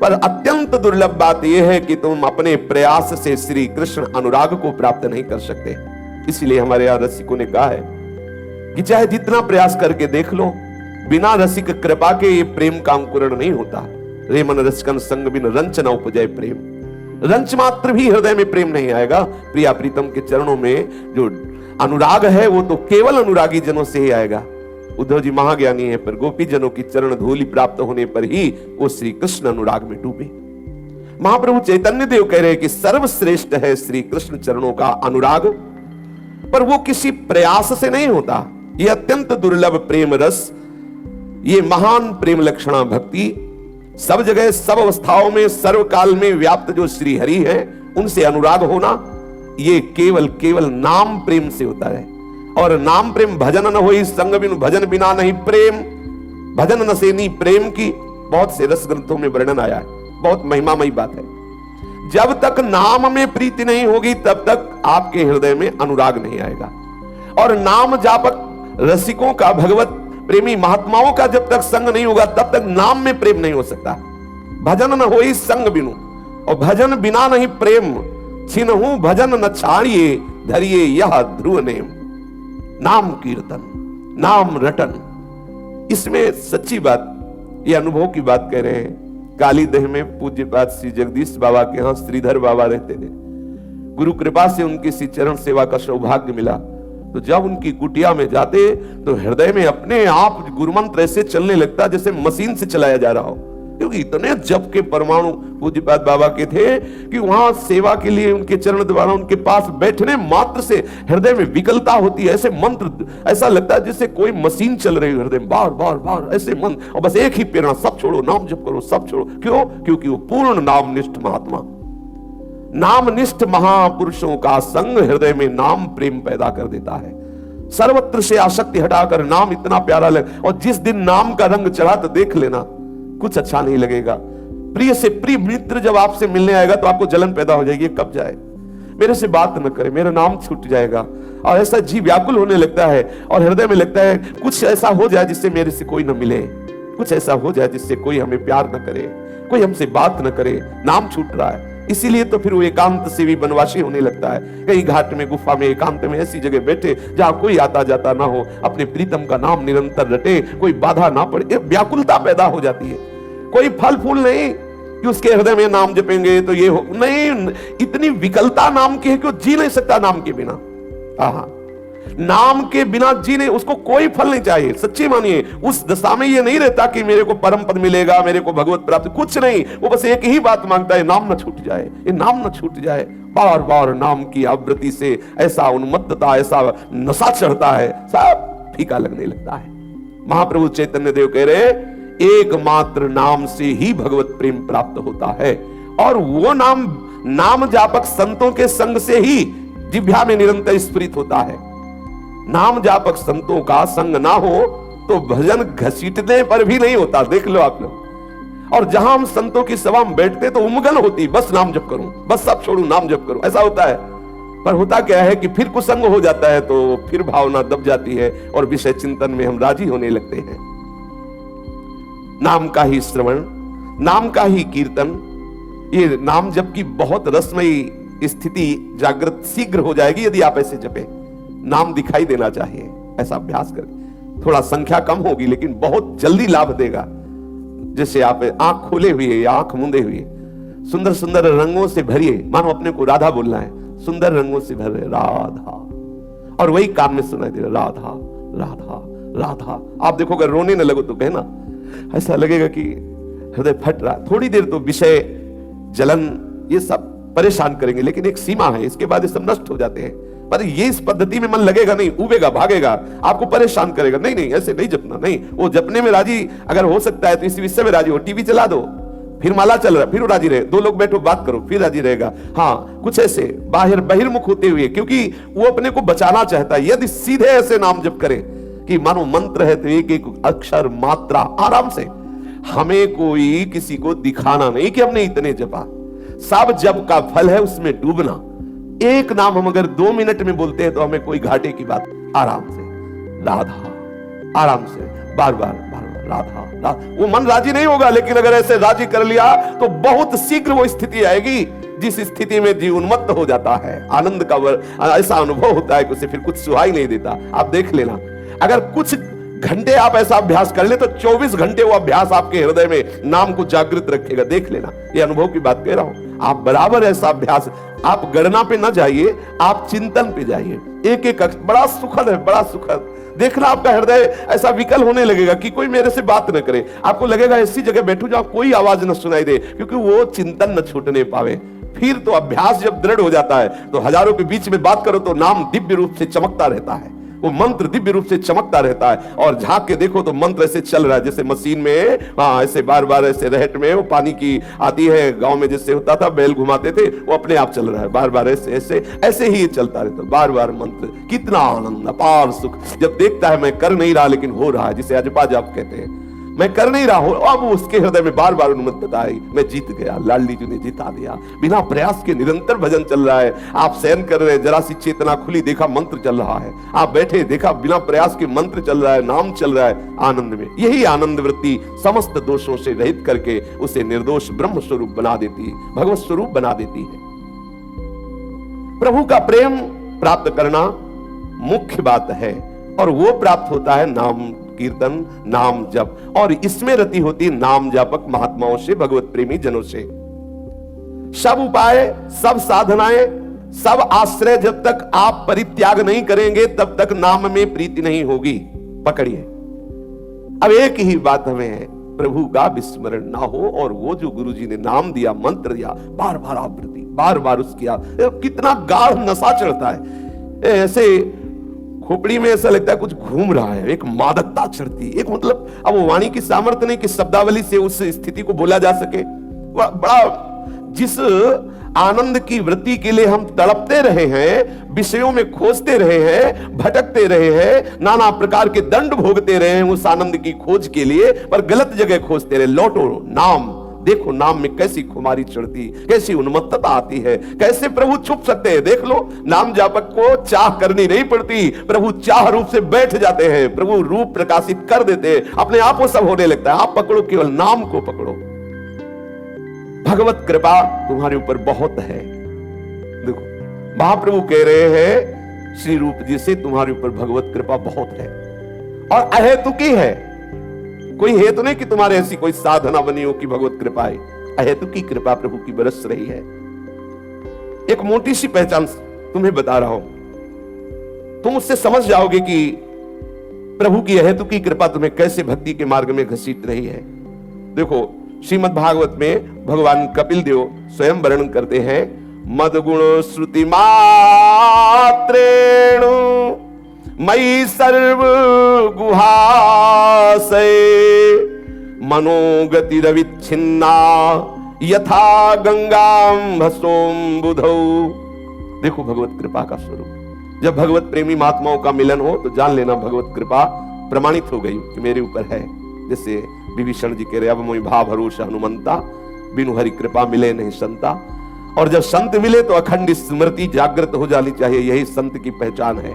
पर अत्यंत दुर्लभ बात यह है कि तुम अपने प्रयास से श्री कृष्ण अनुराग को प्राप्त नहीं कर सकते। इसलिए हमारे यहाँ रसिकों ने कहा है कि चाहे जितना प्रयास करके देख लो, बिना रसिक कृपा के ये प्रेम का अंकुरण नहीं होता। रे मन रसिकन संग बिन रंच न उपजय प्रेम, रंच मात्र भी हृदय में प्रेम नहीं आएगा। प्रिया प्रीतम के चरणों में जो अनुराग है वो तो केवल अनुरागी जनों से ही आएगा। उद्धव जी महाज्ञानी है, पर गोपी जनों की चरण धूलि प्राप्त होने पर ही वो श्री कृष्ण अनुराग में डूबे। महाप्रभु चैतन्य देव कह रहे हैं कि सर्वश्रेष्ठ है श्री कृष्ण चरणों का अनुराग, पर वो किसी प्रयास से नहीं होता। ये अत्यंत दुर्लभ प्रेम रस, ये महान प्रेम लक्षणा भक्ति, सब जगह सब अवस्थाओं में सर्वकाल में व्याप्त जो श्री हरि है उनसे अनुराग होना, ये केवल केवल नाम प्रेम से होता है। और नाम प्रेम भजन न होई संग बिनु, भजन बिना नहीं प्रेम, भजन न सेनी प्रेम की बहुत से रस ग्रंथों में वर्णन आया है। बहुत महिमामयी बात है। जब तक नाम में प्रीति नहीं होगी तब तक आपके हृदय में अनुराग नहीं आएगा। और नाम जापक रसिकों का, भगवत प्रेमी महात्माओं का जब तक संग नहीं होगा तब तक नाम में प्रेम नहीं हो सकता। भजन न होई संग बिनु, और भजन बिना नहीं प्रेम, छिनहु भजन न छाड़िए धरिए यह ध्रुव नेम। नाम कीर्तन, नाम रटन, इसमें सच्ची बात, ये अनुभव की बात कह रहे हैं। काली देह में पूज्यपाद श्री जगदीश बाबा के यहां श्रीधर बाबा रहते थे। गुरु कृपा से उनकी श्री चरण सेवा का सौभाग्य मिला। तो जब उनकी कुटिया में जाते तो हृदय में अपने आप गुरु मंत्र ऐसे चलने लगता जैसे मशीन से चलाया जा रहा हो, क्योंकि इतने जप के परमाणु पूज्यपाद बाबा के थे कि वहां सेवा के लिए उनके चरण द्वारा उनके पास बैठने मात्र से हृदय में विकलता होती है। ऐसे मंत्र, ऐसा लगता है जैसे कोई मशीन चल रही है हृदय में, बार बार बार ऐसे मंत्र, और बस एक ही प्रेरणा, सब छोड़ो नाम जप करो, सब छोड़ो। क्यों? क्योंकि वो पूर्ण नामनिष्ठ महात्मा, नामनिष्ठ महापुरुषों का संग हृदय में नाम प्रेम पैदा कर देता है। सर्वत्र से आसक्ति हटाकर नाम इतना प्यारा लगे, और जिस दिन नाम का रंग चढ़ा तो देख लेना कुछ अच्छा नहीं लगेगा। प्रिय से प्रिय मित्र जब आपसे मिलने आएगा तो आपको जलन पैदा हो जाएगी, कब जाए, मेरे से बात न करे, मेरा नाम छूट जाएगा। और ऐसा जी व्याकुल होने लगता है और हृदय में लगता है कुछ ऐसा हो जाए जिससे मेरे से कोई न मिले, कुछ ऐसा हो जाए जिससे कोई हमें प्यार न करे, कोई हमसे बात न करे, नाम छूट रहा है। इसीलिए तो फिर वो एकांत से भी बनवासी होने लगता है। कहीं घाट में, गुफा में, एकांत में ऐसी जगह बैठे जहां कोई आता जाता ना हो, अपने प्रीतम का नाम निरंतर रटे, कोई बाधा ना पड़े, व्याकुलता पैदा हो जाती है। कोई फल फूल नहीं कि उसके हृदय में नाम जपेंगे तो ये हो, नहीं, इतनी विकलता नाम की है कि वो जी नहीं सकता नाम के बिना। नाम के बिना जी नहीं, उसको कोई फल नहीं चाहिए। सच्ची मानिए, उस दशा में ये नहीं रहता कि मेरे को परम पद मिलेगा, मेरे को भगवत प्राप्ति, कुछ नहीं। वो बस एक ही बात मांगता है, नाम न छूट जाए, ये नाम न छूट जाए। बार बार नाम की आवृत्ति से ऐसा उन्मत्तता, ऐसा नशा चढ़ता है, सब फीका लगने लगता है। महाप्रभु चैतन्य देव कह रहे, एकमात्र नाम से ही भगवत प्रेम प्राप्त होता है। और वो नाम जापक संतों के संग से ही जिह्वा में निरंतर स्फुरित होता है। नाम जापक संतों का संग ना हो तो भजन घसीटने पर भी नहीं होता, देख लो आप लोग। और जहां हम संतों की सभा में बैठते तो उमगन होती, बस नाम जप करूं, बस सब छोड़ूं, नाम जप करूं, ऐसा होता है। पर होता क्या है कि फिर कुसंग हो जाता है तो फिर भावना दब जाती है और विषय चिंतन में हम राजी होने लगते हैं। नाम का ही श्रवण, नाम का ही कीर्तन, ये नाम जप की बहुत रसमयी स्थिति जागृत शीघ्र हो जाएगी यदि आप ऐसे जपे। नाम दिखाई देना चाहिए, ऐसा अभ्यास करें। थोड़ा संख्या कम होगी लेकिन बहुत जल्दी लाभ देगा। जैसे आप आंख खोले हुए या आंख मूंदे हुए सुंदर सुंदर रंगों से भरिए, मानो अपने को राधा बोलना है, सुंदर रंगों से भरे राधा, और वही कान में सुनाई दे राधा राधा राधा। आप देखोगे रोने न लगो तो कहना, ऐसा लगेगा कि हृदय फट रहा। थोड़ी देर तो विषय, जलन, ये सब परेशान करेंगे, लेकिन एक सीमा है, इसके बाद ये सब नष्ट हो जाते हैं। पर ये इस पद्धति में मन लगेगा नहीं, उबेगा, भागेगा, आपको परेशान करेगा। नहीं नहीं, ऐसे नहीं जपना, नहीं। वो जपने में राजी अगर हो सकता है तो इसी विषय में राजी हो। टीवी चला दो, फिर माला चल रहा, फिर वो राजी रहे, दो लोग बैठो बात करो, फिर राजी रहेगा। हाँ, कुछ ऐसे बहिर्मुख होते हुए, क्योंकि वो अपने को बचाना चाहता है। यदि सीधे ऐसे नाम जप करे कि मानो मंत्र है तो एक एक अक्षर मात्रा आराम से, हमें कोई किसी को दिखाना नहीं कि हमने इतने जपा। सब जप का फल है उसमें डूबना। एक नाम हम अगर 2 मिनट में बोलते हैं तो हमें कोई घाटे की बात, आराम से राधा, आराम से बार बार बार बार राधा राधा। वो मन राजी नहीं होगा, लेकिन अगर ऐसे राजी कर लिया तो बहुत शीघ्र वो स्थिति आएगी जिस स्थिति में जीव उन्मत्त हो जाता है। आनंद का ऐसा अनुभव होता है कि उसे फिर कुछ सुहाई नहीं देता। आप देख लेना, अगर कुछ घंटे आप ऐसा अभ्यास कर ले तो 24 घंटे वो अभ्यास आपके हृदय में नाम को जागृत रखेगा। देख लेना, ये अनुभव की बात कह रहा हूं। आप बराबर ऐसा अभ्यास, आप गणना पे ना जाइए, आप चिंतन पे जाइए। एक एक बड़ा सुखद है, बड़ा सुखद। देखना आपका हृदय ऐसा विकल होने लगेगा कि कोई मेरे से बात न करे। आपको लगेगा ऐसी जगह बैठू जहां कोई आवाज न सुनाई दे, क्योंकि वो चिंतन न छूटने पावे। फिर तो अभ्यास जब दृढ़ हो जाता है तो हजारों के बीच में बात करो तो नाम दिव्य रूप से चमकता रहता है, वो मंत्र दिव्य रूप से चमकता रहता है। और झांक के देखो तो मंत्र ऐसे चल रहा है जैसे मशीन में, ऐसे बार बार ऐसे रहट में वो पानी की आती है, गांव में जैसे होता था बैल घुमाते थे, वो अपने आप चल रहा है बार बार ऐसे ऐसे ऐसे ही चलता रहता है, बार बार मंत्र। कितना आनंद, अपार सुख जब देखता है मैं कर नहीं रहा लेकिन हो रहा है, जिसे अजपा जाप कहते हैं। मैं कर नहीं रहा हूं, अब उसके हृदय में बार बार उन्मत्तता आई, मैं जीत गया, लाडली जी ने जिता दिया। बिना प्रयास के निरंतर भजन चल रहा है। आप शयन कर रहे हैं, जरा सी चेतना खुली, देखा मंत्र चल रहा है। आप बैठे, देखा बिना प्रयास के मंत्र चल रहा है, नाम चल रहा है आनंद में। यही आनंद वृत्ति समस्त दोषों से रहित करके उसे निर्दोष ब्रह्म स्वरूप बना देती है, भगवत स्वरूप बना देती है। प्रभु का प्रेम प्राप्त करना मुख्य बात है, और वो प्राप्त होता है नाम कीर्तन, नाम जप, और इसमें रति होती नाम जापक महात्माओं से, भगवत प्रेमी जनों से। सब उपाय, सब साधनाएं, सब आश्रय जब तक आप परित्याग नहीं करेंगे तब तक नाम में प्रीति नहीं होगी। पकड़िए, अब एक ही बात हमें है, प्रभु का विस्मरण ना हो, और वो जो गुरु जी ने नाम दिया, मंत्र दिया, बार बार आवृत्ति, बार बार उसकी कितना गाढ़ नशा चढ़ता है। ऐसे खोपड़ी में ऐसा लगता है कुछ घूम रहा है, एक मादकता चढ़ती, एक मतलब अब वाणी की सामर्थ्य नहीं कि शब्दावली से उस स्थिति को बोला जा सके। बड़ा जिस आनंद की वृत्ति के लिए हम तड़पते रहे हैं, विषयों में खोजते रहे हैं, भटकते रहे हैं, नाना प्रकार के दंड भोगते रहे हैं उस आनंद की खोज के लिए, पर गलत जगह खोजते रहे। लौटो नाम, देखो नाम में कैसी खुमारी चढ़ती, कैसी उन्मत्तता आती है, कैसे प्रभु छुप सकते हैं। देख लो, नाम जापक को चाह करनी नहीं पड़ती, प्रभु चाह रूप से बैठ जाते हैं, प्रभु रूप प्रकाशित कर देते हैं, अपने आप वो सब होने लगता है। आप पकड़ो, केवल नाम को पकड़ो। भगवत कृपा तुम्हारे ऊपर बहुत है। देखो महाप्रभु कह रहे हैं श्री रूप जी से, तुम्हारे ऊपर भगवत कृपा बहुत है, और अहेतुकी है। कोई हेतु नहीं कि तुम्हारे ऐसी कोई साधना बनी हो कि भगवत कृपा है, अहेतुकी कृपा प्रभु की बरस रही है। एक मोटी सी पहचान तुम्हें बता रहा हूं, तुम उससे समझ जाओगे कि प्रभु की अहेतुकी कृपा तुम्हें कैसे भक्ति के मार्ग में घसीट रही है। देखो श्रीमद् भागवत में भगवान कपिल देव स्वयं वर्णन करते हैं, मदगुण श्रुति मात्रेण मयि सर्व गुहासय मनोगति रविच्छिन्ना यथा गंगाम भसोम बुधौ। देखो भगवत कृपा का स्वरूप। जब भगवत प्रेमी महात्माओं का मिलन हो तो जान लेना भगवत कृपा प्रमाणित हो गई कि मेरे ऊपर है। जैसे विभीषण जी कह रहे, अब मोहि भाव भरोसा हनुमंता, बिनु हरि कृपा मिले नहीं संता। और जब संत मिले तो अखंड स्मृति जागृत हो जानी चाहिए, यही संत की पहचान है।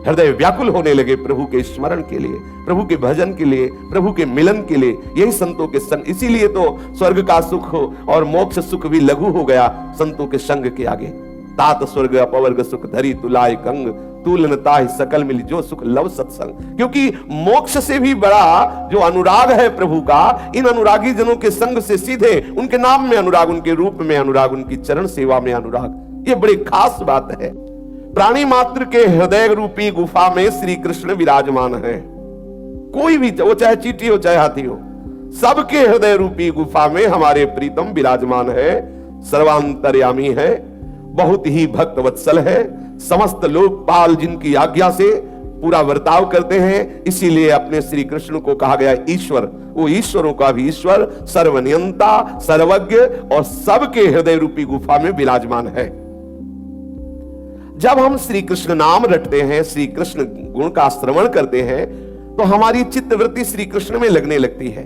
हृदय व्याकुल होने लगे प्रभु के स्मरण के लिए, प्रभु के भजन के लिए, प्रभु के मिलन के लिए, यही संतों के संग। इसीलिए तो स्वर्ग का सुख और मोक्ष सुख भी लघु हो गया संतों के संग के आगे। तात स्वर्ग अपवर्ग सुख धरी तुलाय कंग, तुलन ताहि सकल मिली जो सुख लव सत्संग। क्योंकि मोक्ष से भी बड़ा जो अनुराग है प्रभु का, इन अनुरागी जनों के संग से सीधे उनके नाम में अनुराग, उनके रूप में अनुराग, उनकी चरण सेवा में अनुराग, ये बड़ी खास बात है। प्राणी मात्र के हृदय रूपी गुफा में श्री कृष्ण विराजमान है। कोई भी, वो चाहे चींटी हो चाहे हाथी हो, सबके हृदय रूपी गुफा में हमारे प्रीतम विराजमान है। सर्वांतर्यामी है, बहुत ही भक्त वत्सल है, समस्त लोकपाल जिनकी आज्ञा से पूरा वर्ताव करते हैं। इसीलिए अपने श्री कृष्ण को कहा गया ईश्वर। वो ईश्वरों का भी ईश्वर, सर्वनियंता, सर्वज्ञ और सबके हृदय रूपी गुफा में विराजमान है। जब हम श्री कृष्ण नाम रटते हैं, श्री कृष्ण गुण का श्रवण करते हैं, तो हमारी चित्तवृत्ति श्री कृष्ण में लगने लगती है।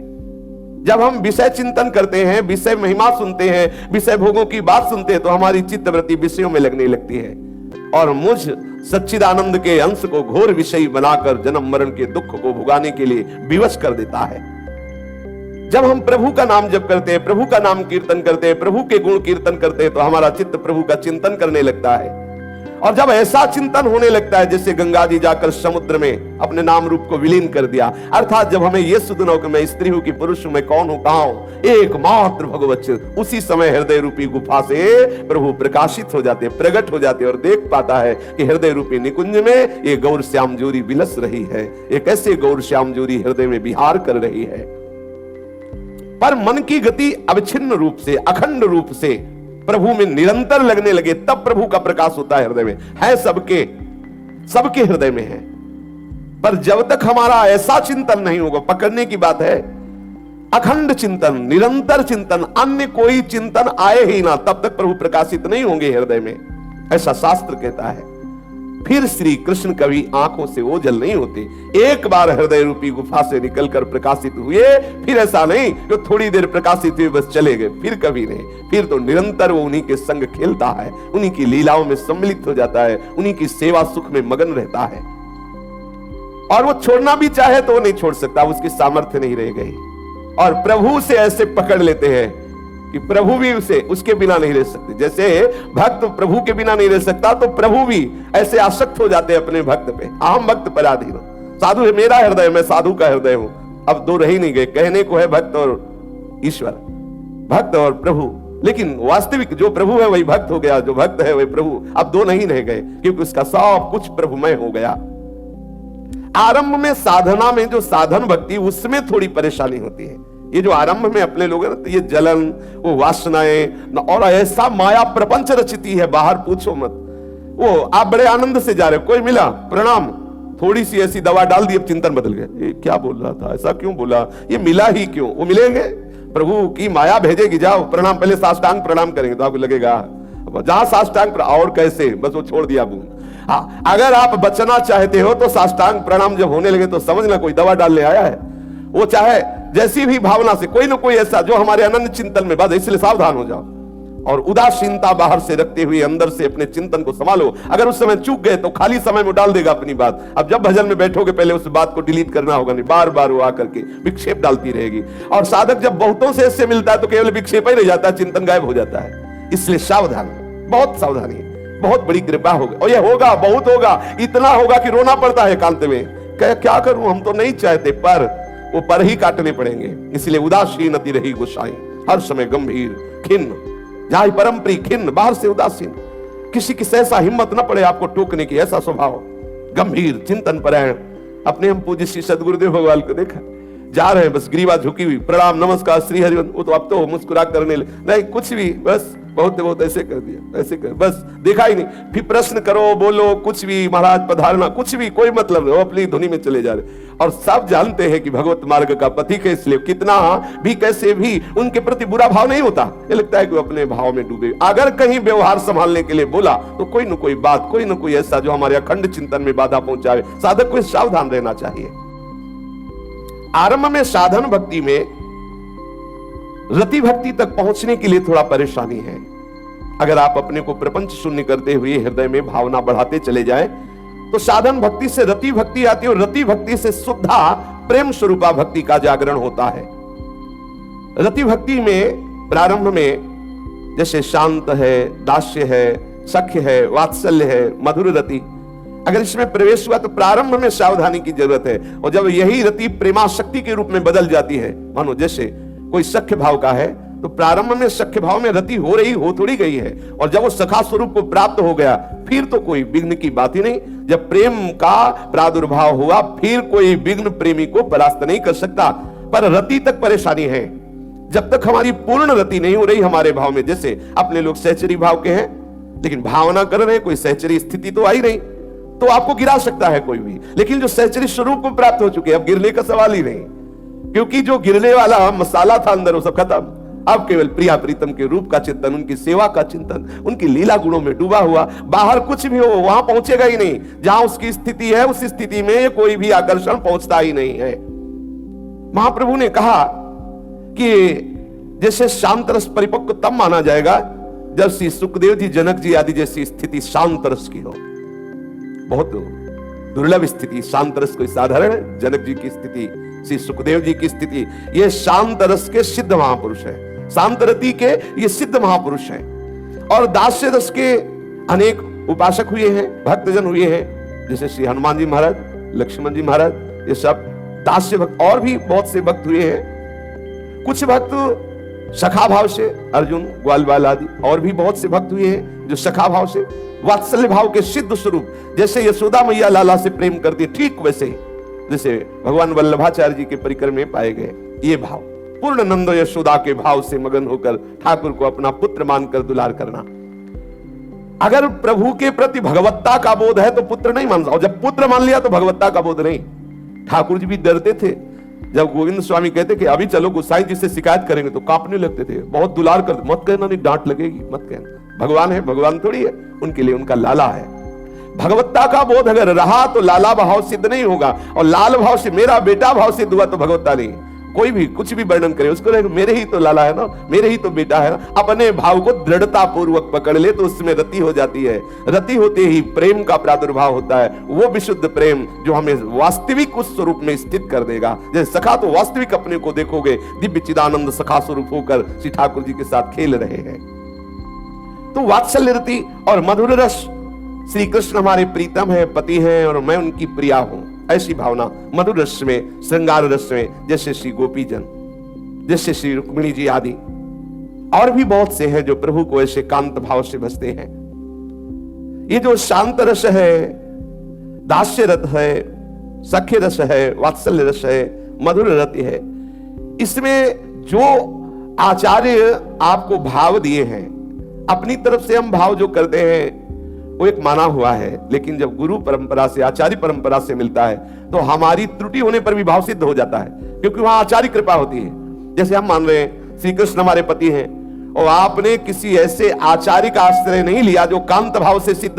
जब हम विषय चिंतन करते हैं, विषय महिमा सुनते हैं, विषय भोगों की बात सुनते हैं, तो हमारी चित्तवृत्ति विषयों में लगने लगती है और मुझ सच्चिदानंद के अंश को घोर विषयी बनाकर जन्म मरण के दुख को भुगाने के लिए विवश कर देता है। जब हम प्रभु का नाम जप करते हैं, प्रभु का नाम कीर्तन करते हैं, प्रभु के गुण कीर्तन करते हैं, तो हमारा चित्त प्रभु का चिंतन करने लगता है। और जब ऐसा चिंतन होने लगता है जैसे गंगा जी जाकर समुद्र में अपने नाम रूप को विलीन कर दिया, अर्थात जब हमें यह सुध न हो कि मैं स्त्री हूं कि पुरुष हूं, मैं कौन हूं, कहां हूं, एकमात्र भगवत चित्त, उसी समय हृदय रूपी गुफा से प्रभु प्रकाशित हो जाते, प्रकट हो जाते और देख पाता है कि हृदय रूपी निकुंज में ये गौर श्याम जोरी विलस रही है, एक ऐसे गौर श्याम जोरी हृदय में विहार कर रही है। पर मन की गति अविच्छिन्न रूप से, अखंड रूप से प्रभु में निरंतर लगने लगे, तब प्रभु का प्रकाश होता है हृदय में। है सबके हृदय में है, पर जब तक हमारा ऐसा चिंतन नहीं होगा, पकड़ने की बात है, अखंड चिंतन, निरंतर चिंतन, अन्य कोई चिंतन आए ही ना, तब तक प्रभु प्रकाशित नहीं होंगे हृदय में, ऐसा शास्त्र कहता है। फिर श्री कृष्ण कभी आंखों से ओझल नहीं होते। एक बार हृदय रूपी गुफा से निकलकर प्रकाशित हुए, फिर ऐसा नहीं जो थोड़ी देर प्रकाशित हुए बस चले गए, फिर कभी नहीं, फिर तो निरंतर वो उन्हीं के संग खेलता है, उन्हीं की लीलाओं में सम्मिलित हो जाता है, उन्हीं की सेवा सुख में मगन रहता है। और वो छोड़ना भी चाहे तो वो नहीं छोड़ सकता, उसकी सामर्थ्य नहीं रह गई। और प्रभु से ऐसे पकड़ लेते हैं कि प्रभु भी उसे उसके बिना नहीं रह सकते। जैसे भक्त प्रभु के बिना नहीं रह सकता, तो प्रभु भी ऐसे आसक्त हो जाते हैं अपने भक्त पे। अहम भक्त पराधीन, साधु है मेरा हृदय, मैं साधु का हृदय हूं। अब दो रह ही नहीं गए, कहने को है भक्त और ईश्वर, भक्त और प्रभु, लेकिन वास्तविक जो प्रभु है वही भक्त हो गया, जो भक्त है वही प्रभु। अब दो नहीं रह गए, क्योंकि उसका सब कुछ प्रभुमय हो गया। आरंभ में साधना में जो साधन भक्ति, उसमें थोड़ी परेशानी होती है। ये जो आरंभ में अपने लोग हैं ना, तो ये जलन, वो वासनाएं, और ऐसा माया प्रपंच रचिती है, बाहर पूछो मत। वो आप बड़े आनंद से जा रहे हो, कोई मिला प्रणाम, थोड़ी सी ऐसी दवा डाल दी, अब चिंतन बदल गया, ये क्या बोल रहा था, ऐसा क्यों बोला, ये मिला ही क्यों। वो मिलेंगे, प्रभु की माया भेजेगी, जाओ प्रणाम, पहले साष्टांग प्रणाम करेंगे तो आपको लगेगा जहां साष्टांग और कैसे, बस वो छोड़ दिया बूंद। हाँ, अगर आप बचना चाहते हो तो साष्टांग प्रणाम जब होने लगे तो समझना कोई दवा डालने आया है। वो चाहे जैसी भी भावना से, कोई ना कोई ऐसा जो हमारे अनन्य चिंतन में बात, इसलिए सावधान हो जाओ और उदासीनता बाहर से रखते हुए अंदर से अपने चिंतन को संभालो। अगर उस समय चूक गए तो खाली समय में डाल देगा अपनी बात। अब जब भजन में बैठोगे पहले उस बात को डिलीट करना होगा, नहीं बार बार वो आकर के विक्षेप डालती रहेगी। और साधक जब बहुतों से इससे मिलता है तो केवल विक्षेप ही रह जाता है, चिंतन गायब हो जाता है। इसलिए सावधान, बहुत सावधानी, बहुत बड़ी कृपा होगी। और ये होगा, बहुत होगा, इतना होगा कि रोना पड़ता है एकांत में, क्या करूं, हम तो नहीं चाहते, पर वो पर ही काटने पड़ेंगे। इसलिए उदासीन अति रही गोसाई, हर समय गंभीर खिन्न, जहां परम प्रिय खिन्न, बाहर से उदासीन, किसी की सहसा हिम्मत न पड़े आपको टोकने की, ऐसा स्वभाव, गंभीर चिंतन परायण। अपने हम पूज्य श्री सदगुरुदेव भगवान को देखा, जा रहे हैं बस ग्रीवा झुकी हुई, प्रणाम नमस्कार श्री हरिवंश, वो तो अब तो मुस्कुरा करने नहीं, कुछ भी, बस बहुत ऐसे कर दिया, ऐसे कर, बस देखा ही नहीं। फिर प्रश्न करो, बोलो कुछ भी, महाराज पधारना, कुछ भी, कोई मतलब नहीं, वो अपनी धुनी में चले जा रहे। और सब जानते हैं कि भगवत मार्ग का पथिक है, इसलिए कितना भी कैसे भी उनके प्रति बुरा भाव नहीं होता। ये लगता है कि वो अपने भाव में डूबे। अगर कहीं व्यवहार संभालने के लिए बोला तो कोई न कोई बात, कोई न कोई ऐसा जो हमारे अखंड चिंतन में बाधा पहुंचाए। साधक को सावधान रहना चाहिए। आरंभ में साधन भक्ति में रति भक्ति तक पहुंचने के लिए थोड़ा परेशानी है। अगर आप अपने को प्रपंच शून्य करते हुए हृदय में भावना बढ़ाते चले जाएं, तो साधन भक्ति से रति भक्ति आती है और रति भक्ति से शुद्धा प्रेम स्वरूपा भक्ति का जागरण होता है। रति भक्ति में प्रारंभ में जैसे शांत है, दास्य है, सख्य है, वात्सल्य है, मधुर रति, अगर इसमें प्रवेश हुआ तो प्रारंभ में सावधानी की जरूरत है। और जब यही रति प्रेमाशक्ति के रूप में बदल जाती है, मानो जैसे कोई सख्य भाव का है, तो प्रारंभ में सख्य भाव में रति हो रही हो थोड़ी गई है, और जब वो सखा स्वरूप को प्राप्त हो गया फिर तो कोई विघ्न की बात ही नहीं। जब प्रेम का प्रादुर्भाव हुआ फिर कोई विघ्न प्रेमी को परास्त नहीं कर सकता। पर रति तक परेशानी है, जब तक हमारी पूर्ण रति नहीं हो रही हमारे भाव में। जैसे अपने लोग सहचरी भाव के हैं, लेकिन भावना कर रहे हैं, कोई सहचरी स्थिति तो आई नहीं, तो आपको गिरा सकता है कोई भी। लेकिन जो सहचरी स्वरूप को प्राप्त हो चुके, अब गिरने का सवाल ही नहीं, क्योंकि जो गिरने वाला मसाला था अंदर वो सब खत्म। अब केवल प्रिया प्रीतम के रूप का चिंतन, उनकी सेवा का चिंतन, उनकी लीला गुणों में डूबा हुआ। बाहर कुछ भी हो वहां पहुंचेगा ही नहीं। जहां उसकी स्थिति है उस स्थिति में कोई भी आकर्षण पहुंचता ही नहीं है। महाप्रभु ने कहा कि जैसे शांत रस परिपक्व तब माना जाएगा जब श्री सुखदेव जी, जनक जी आदि जैसी स्थिति शांत रस की हो। बहुत दुर्लभ स्थिति, शांत रस कोई साधारण है, जनक जी की स्थिति श्री सुखदेव जी की स्थिति, ये शांत रस के सिद्ध महापुरुष है, शांत रति के ये सिद्ध महापुरुष हैं। और दास्य रस के अनेक उपासक हुए हैं, भक्तजन हुए हैं, जैसे श्री हनुमान जी महाराज, लक्ष्मण जी महाराज, ये सब दास्य भक्त। और भी बहुत से भक्त हुए हैं। कुछ भक्त सखा भाव से, अर्जुन, ग्वालवाल आदि, और भी बहुत से भक्त हुए हैं जो सखा भाव से, वात्सल्य भाव के सिद्ध स्वरूप, जैसे यशोदा मैया लाला से प्रेम करती है, ठीक वैसे ही जैसे भगवान वल्लभाचार्य जी के परिकर में पाए गए ये भाव, पूर्ण नंद यशोदा के भाव से मगन होकर ठाकुर को अपना पुत्र मानकर दुलार करना। अगर प्रभु के प्रति भगवत्ता का बोध है तो पुत्र नहीं मान, और जब पुत्र मान लिया तो भगवत्ता का बोध नहीं। ठाकुर जी भी डरते थे जब गोविंद स्वामी कहते कि अभी चलो गोसाई जी से शिकायत करेंगे, तो कांपने लगते थे, बहुत दुलार कर, मत कहना, नहीं डांट लगेगी, मत कहना, भगवान है, भगवान थोड़ी है, उनके लिए उनका लाला है। भगवत्ता का बोध अगर रहा तो लाला भाव सिद्ध नहीं होगा, और लाल भाव से, मेरा बेटा भाव सिद्ध हुआ तो भगवत्ता नहीं। कोई भी कुछ भी वर्णन करे उसको रहेगा मेरे ही तो लाला है ना, मेरे ही तो बेटा है ना। अपने भाव को दृढ़ता पूर्वक पकड़ ले तो उसमें रति हो जाती है। रति होते ही प्रेम का प्रादुर्भाव होता है, वो विशुद्ध प्रेम जो हमें वास्तविक उस स्वरूप में स्थित कर देगा। जैसे सखा तो वास्तविक अपने को देखोगे, दिव्य चिदानंद सखा स्वरूप होकर श्री ठाकुर जी के साथ खेल रहे हैं। तो वात्सल्य रति और मधुर रस, श्री कृष्ण हमारे प्रीतम है, पति हैं, और मैं उनकी प्रिया हूं, ऐसी भावना मधुर रस में, श्रृंगार रस में, जैसे श्री गोपीजन, जैसे श्री रुक्मिणी जी आदि, और भी बहुत से हैं जो प्रभु को ऐसे कांत भाव से भजते हैं। ये जो शांत रस है, दास्य रस है, सख्य रस है, वात्सल्य रस है, मधुर रति है, इसमें जो आचार्य आपको भाव दिए हैं, अपनी तरफ से हम भाव जो करते हैं वो एक माना हुआ है, लेकिन जब गुरु परंपरा से, आचार्य परंपरा से मिलता है तो हमारी त्रुटि होने पर भी भाव सिद्ध हो जाता है, क्योंकि वहां आचार्य कृपा होती है। जैसे हम मान रहे हैं श्री कृष्ण हमारे पति हैं, और आपने किसी ऐसे आचार्य का आश्रय नहीं लिया जो कांत भाव से सिद्ध,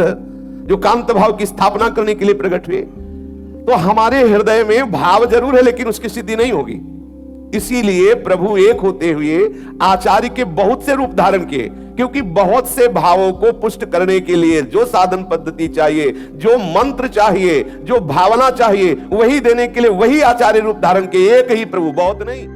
जो कांत भाव की स्थापना करने के लिए प्रकट हुए, तो हमारे हृदय में भाव जरूर है लेकिन उसकी सिद्धि नहीं होगी। इसीलिए प्रभु एक होते हुए आचार्य के बहुत से रूप धारण किए, क्योंकि बहुत से भावों को पुष्ट करने के लिए जो साधन पद्धति चाहिए, जो मंत्र चाहिए, जो भावना चाहिए, वही देने के लिए वही आचार्य रूप धारण किए। एक ही प्रभु, बहुत नहीं।